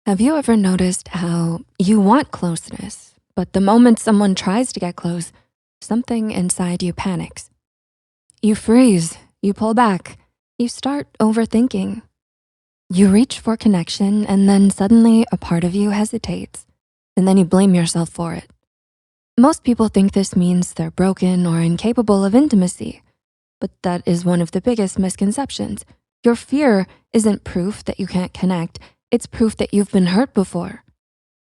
Have you ever noticed how you want closeness, but the moment someone tries to get close, something inside you panics? You freeze, you pull back, you start overthinking. You reach for connection, and then suddenly a part of you hesitates, and then you blame yourself for it. Most people think this means they're broken or incapable of intimacy, but that is one of the biggest misconceptions. Your fear isn't proof that you can't connect, it's proof that you've been hurt before.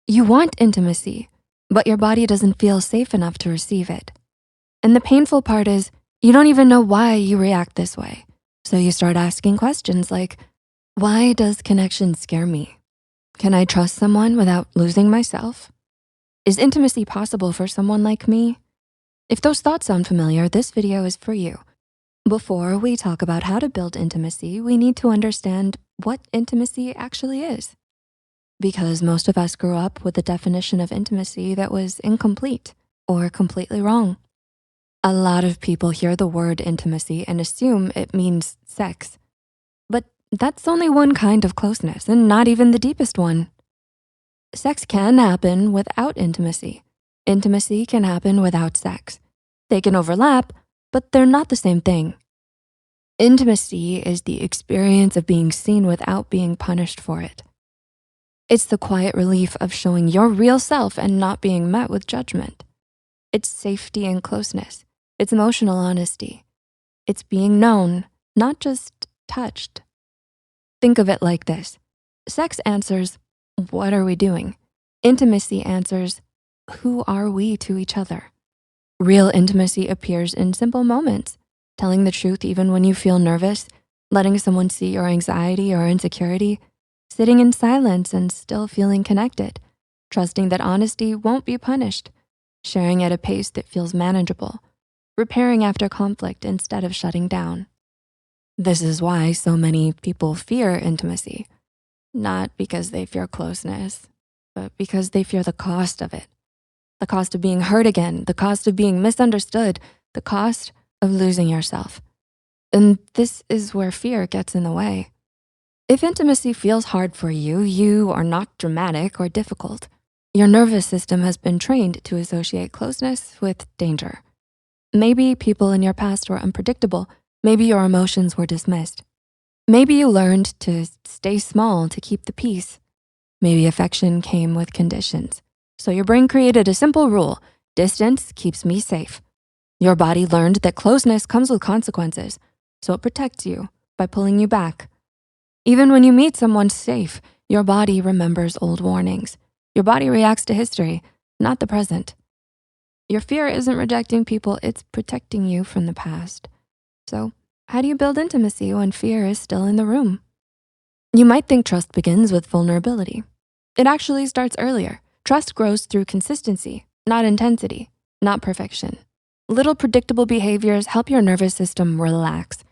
You want intimacy, but your body doesn't feel safe enough to receive it. And the painful part is you don't even know why you react this way. So you start asking questions like, why does connection scare me? Can I trust someone without losing myself? Is intimacy possible for someone like me? If those thoughts sound familiar, this video is for you. Before we talk about how to build intimacy, we need to understand what intimacy actually is. Because most of us grew up with a definition of intimacy that was incomplete or completely wrong. A lot of people hear the word intimacy and assume it means sex. But that's only one kind of closeness and not even the deepest one. Sex can happen without intimacy. Intimacy can happen without sex. They can overlap, but they're not the same thing. Intimacy is the experience of being seen without being punished for it. It's the quiet relief of showing your real self and not being met with judgment. It's safety and closeness. It's emotional honesty. It's being known, not just touched. Think of it like this. Sex answers, what are we doing? Intimacy answers, who are we to each other? Real intimacy appears in simple moments, telling the truth even when you feel nervous, letting someone see your anxiety or insecurity, sitting in silence and still feeling connected, trusting that honesty won't be punished, sharing at a pace that feels manageable, repairing after conflict instead of shutting down. This is why so many people fear intimacy, not because they fear closeness, but because they fear the cost of it. The cost of being hurt again, the cost of being misunderstood, the cost of losing yourself. And this is where fear gets in the way. If intimacy feels hard for you, you are not dramatic or difficult. Your nervous system has been trained to associate closeness with danger. Maybe people in your past were unpredictable. Maybe your emotions were dismissed. Maybe you learned to stay small to keep the peace. Maybe affection came with conditions. So your brain created a simple rule: distance keeps me safe. Your body learned that closeness comes with consequences, so it protects you by pulling you back. Even when you meet someone safe, your body remembers old warnings. Your body reacts to history, not the present. Your fear isn't rejecting people, it's protecting you from the past. So how do you build intimacy when fear is still in the room? You might think trust begins with vulnerability. It actually starts earlier. Trust grows through consistency, not intensity, not perfection. Little predictable behaviors help your nervous system relax.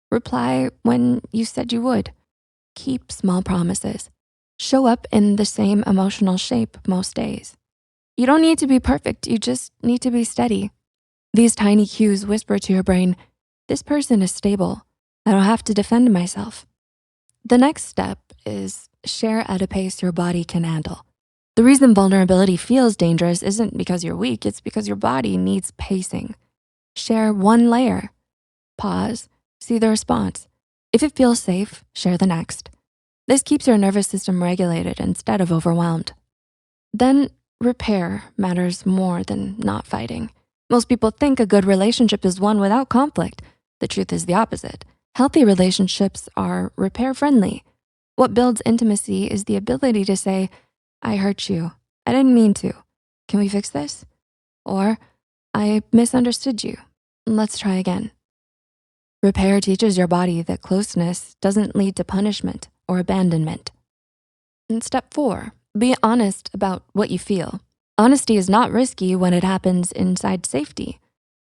Reply when you said you would. Keep small promises. Show up in the same emotional shape most days. You don't need to be perfect, you just need to be steady. These tiny cues whisper to your brain, this person is stable. I don't have to defend myself. The next step is share at a pace your body can handle. The reason vulnerability feels dangerous isn't because you're weak, it's because your body needs pacing. Share one layer. Pause, see the response. If it feels safe, share the next. This keeps your nervous system regulated instead of overwhelmed. Then repair matters more than not fighting. Most people think a good relationship is one without conflict. The truth is the opposite. Healthy relationships are repair-friendly. What builds intimacy is the ability to say, I hurt you. I didn't mean to. Can we fix this? Or, I misunderstood you. Let's try again. Repair teaches your body that closeness doesn't lead to punishment or abandonment. And step 4, be honest about what you feel. Honesty is not risky when it happens inside safety.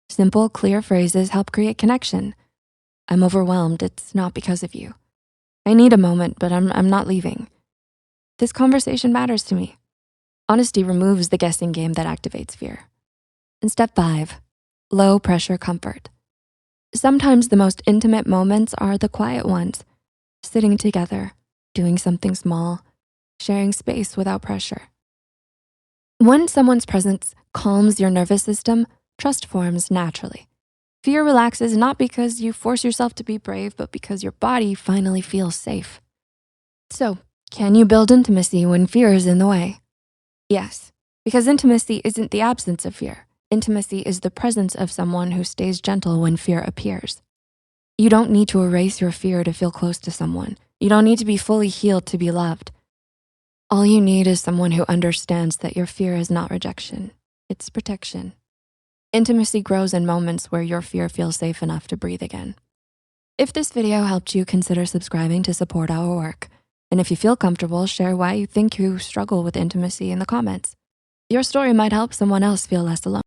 Simple, clear phrases help create connection. I'm overwhelmed, it's not because of you. I need a moment, but I'm not leaving. This conversation matters to me. Honesty removes the guessing game that activates fear. And step 5, low pressure comfort. Sometimes the most intimate moments are the quiet ones, sitting together, doing something small, sharing space without pressure. When someone's presence calms your nervous system, trust forms naturally. Fear relaxes not because you force yourself to be brave, but because your body finally feels safe. So, can you build intimacy when fear is in the way? Yes, because intimacy isn't the absence of fear. Intimacy is the presence of someone who stays gentle when fear appears. You don't need to erase your fear to feel close to someone. You don't need to be fully healed to be loved. All you need is someone who understands that your fear is not rejection, it's protection. Intimacy grows in moments where your fear feels safe enough to breathe again. If this video helped you, consider subscribing to support our work. And if you feel comfortable, share why you think you struggle with intimacy in the comments. Your story might help someone else feel less alone.